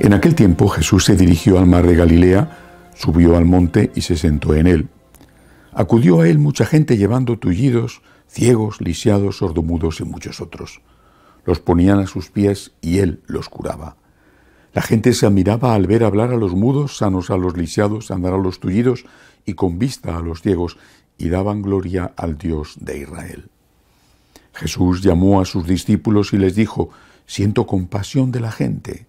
En aquel tiempo Jesús se dirigió al mar de Galilea, subió al monte y se sentó en él. Acudió a él mucha gente llevando tullidos, ciegos, lisiados, sordomudos y muchos otros. Los ponían a sus pies y él los curaba. La gente se admiraba al ver hablar a los mudos, sanos a los lisiados, andar a los tullidos y con vista a los ciegos, y daban gloria al Dios de Israel. Jesús llamó a sus discípulos y les dijo: «Siento compasión de la gente,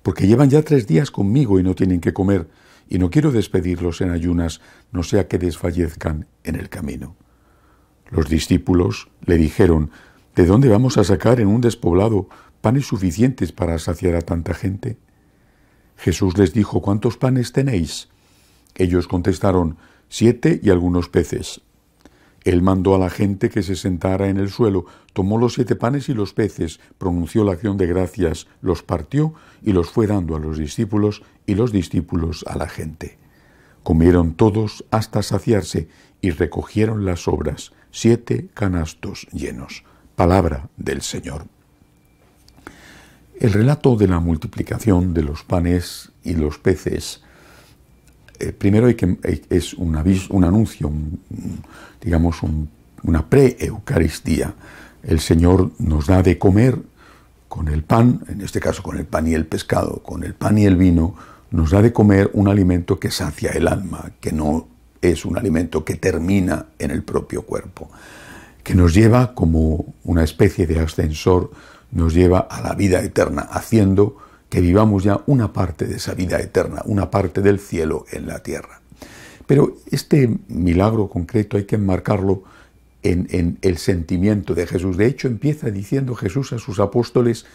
porque llevan ya 3 días conmigo y no tienen que comer, y no quiero despedirlos en ayunas, no sea que desfallezcan en el camino». Los discípulos le dijeron: «¿De dónde vamos a sacar en un despoblado panes suficientes para saciar a tanta gente?». Jesús les dijo: «¿Cuántos panes tenéis?». Ellos contestaron: 7 y algunos peces. Él mandó a la gente que se sentara en el suelo, tomó los 7 panes y los peces, pronunció la acción de gracias, los partió y los fue dando a los discípulos y los discípulos a la gente. Comieron todos hasta saciarse y recogieron las sobras, 7 canastos llenos. Palabra del Señor. El relato de la multiplicación de los panes y los peces, primero es un anuncio, una pre-Eucaristía. El Señor nos da de comer con el pan, en este caso con el pan y el pescado, con el pan y el vino, nos da de comer un alimento que sacia el alma, que no es un alimento que termina en el propio cuerpo, que nos lleva como una especie de ascensor, nos lleva a la vida eterna, haciendo que vivamos ya una parte de esa vida eterna, una parte del cielo en la tierra. Pero este milagro concreto hay que enmarcarlo en el sentimiento de Jesús. De hecho, empieza diciendo Jesús a sus apóstoles: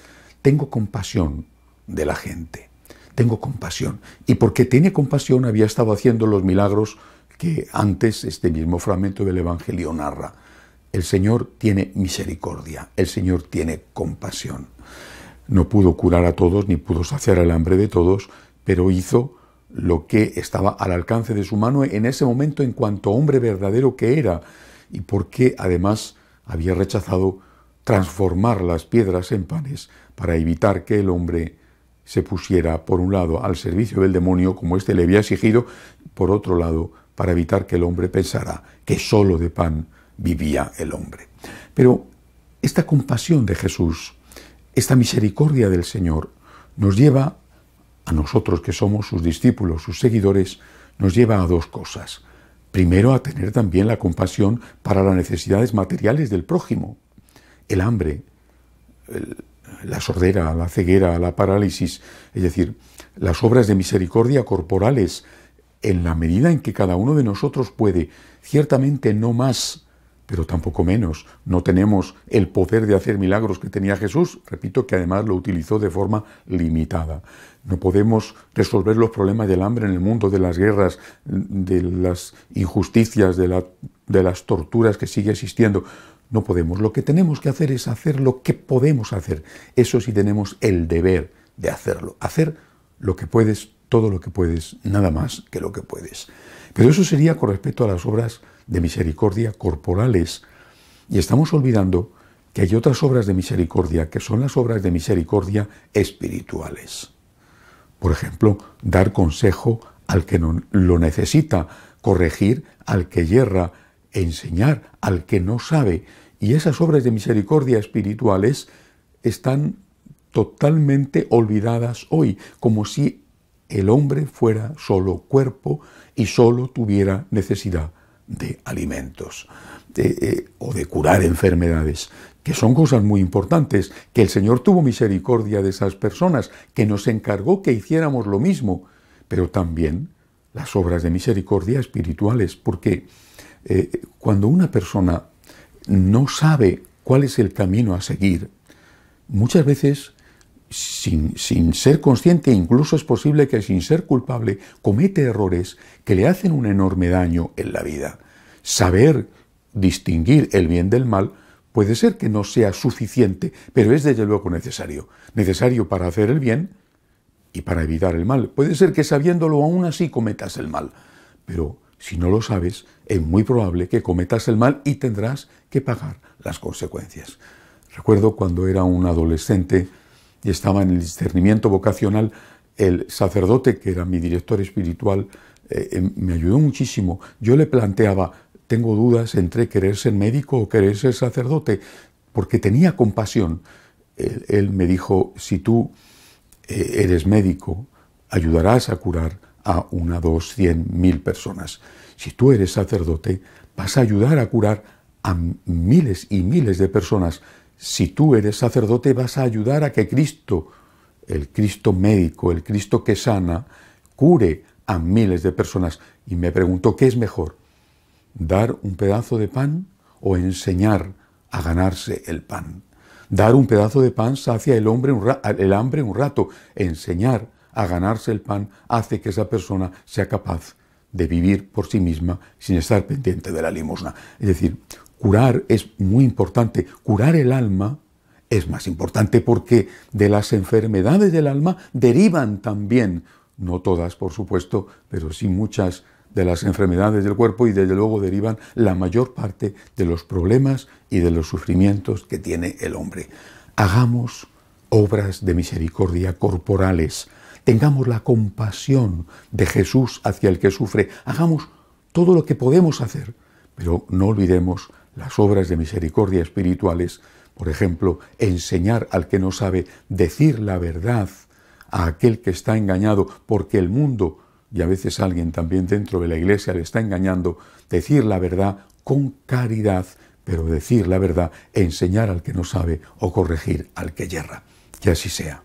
«Tengo compasión de la gente, tengo compasión». Y porque tiene compasión había estado haciendo los milagros que antes este mismo fragmento del Evangelio narra. El Señor tiene misericordia, el Señor tiene compasión. No pudo curar a todos, ni pudo saciar el hambre de todos, pero hizo lo que estaba al alcance de su mano en ese momento en cuanto hombre verdadero que era, y porque además había rechazado transformar las piedras en panes para evitar que el hombre se pusiera, por un lado, al servicio del demonio, como éste le había exigido, por otro lado, para evitar que el hombre pensara que solo de pan vivía el hombre. Pero esta compasión de Jesús, esta misericordia del Señor, nos lleva, a nosotros que somos sus discípulos, sus seguidores, nos lleva a 2 cosas. Primero, a tener también la compasión para las necesidades materiales del prójimo. El hambre, la sordera, la ceguera, la parálisis, es decir, las obras de misericordia corporales, en la medida en que cada uno de nosotros puede, ciertamente no más, pero tampoco menos. No tenemos el poder de hacer milagros que tenía Jesús, repito que además lo utilizó de forma limitada. No podemos resolver los problemas del hambre en el mundo, de las guerras, de las injusticias, de las torturas que sigue existiendo. No podemos. Lo que tenemos que hacer es hacer lo que podemos hacer. Eso sí, tenemos el deber de hacerlo. Hacer lo que puedes, todo lo que puedes, nada más que lo que puedes. Pero eso sería con respecto a las obras de misericordia corporales. Y estamos olvidando que hay otras obras de misericordia, que son las obras de misericordia espirituales. Por ejemplo, dar consejo al que no lo necesita, corregir al que yerra, enseñar al que no sabe. Y esas obras de misericordia espirituales están totalmente olvidadas hoy, como si el hombre fuera solo cuerpo y solo tuviera necesidad de alimentos o de curar enfermedades, que son cosas muy importantes, que el Señor tuvo misericordia de esas personas, que nos encargó que hiciéramos lo mismo, pero también las obras de misericordia espirituales, porque cuando una persona no sabe cuál es el camino a seguir, muchas veces sin ser consciente, incluso es posible que sin ser culpable, comete errores que le hacen un enorme daño en la vida. Saber distinguir el bien del mal puede ser que no sea suficiente, pero es desde luego necesario. Necesario para hacer el bien y para evitar el mal. Puede ser que sabiéndolo aún así cometas el mal, pero si no lo sabes, es muy probable que cometas el mal y tendrás que pagar las consecuencias. Recuerdo cuando era un adolescente y estaba en el discernimiento vocacional, el sacerdote, que era mi director espiritual, me ayudó muchísimo. Yo le planteaba, tengo dudas entre querer ser médico o querer ser sacerdote, porque tenía compasión. Él me dijo, si tú eres médico, ayudarás a curar a 1, 2, 100, 1000 personas. Si tú eres sacerdote, vas a ayudar a curar a miles y miles de personas. Si tú eres sacerdote, vas a ayudar a que Cristo, el Cristo médico, el Cristo que sana, cure a miles de personas. Y me preguntó, ¿qué es mejor? ¿Dar un pedazo de pan o enseñar a ganarse el pan? Dar un pedazo de pan sacia el hambre un rato. Enseñar a ganarse el pan hace que esa persona sea capaz de vivir por sí misma sin estar pendiente de la limosna. Es decir, curar es muy importante. Curar el alma es más importante porque de las enfermedades del alma derivan también, no todas por supuesto, pero sí muchas de las enfermedades del cuerpo, y desde luego derivan la mayor parte de los problemas y de los sufrimientos que tiene el hombre. Hagamos obras de misericordia corporales, tengamos la compasión de Jesús hacia el que sufre, hagamos todo lo que podemos hacer, pero no olvidemos las obras de misericordia espirituales. Por ejemplo, enseñar al que no sabe, decir la verdad a aquel que está engañado, porque el mundo, y a veces alguien también dentro de la iglesia le está engañando, decir la verdad con caridad, pero decir la verdad, enseñar al que no sabe o corregir al que yerra. Que así sea.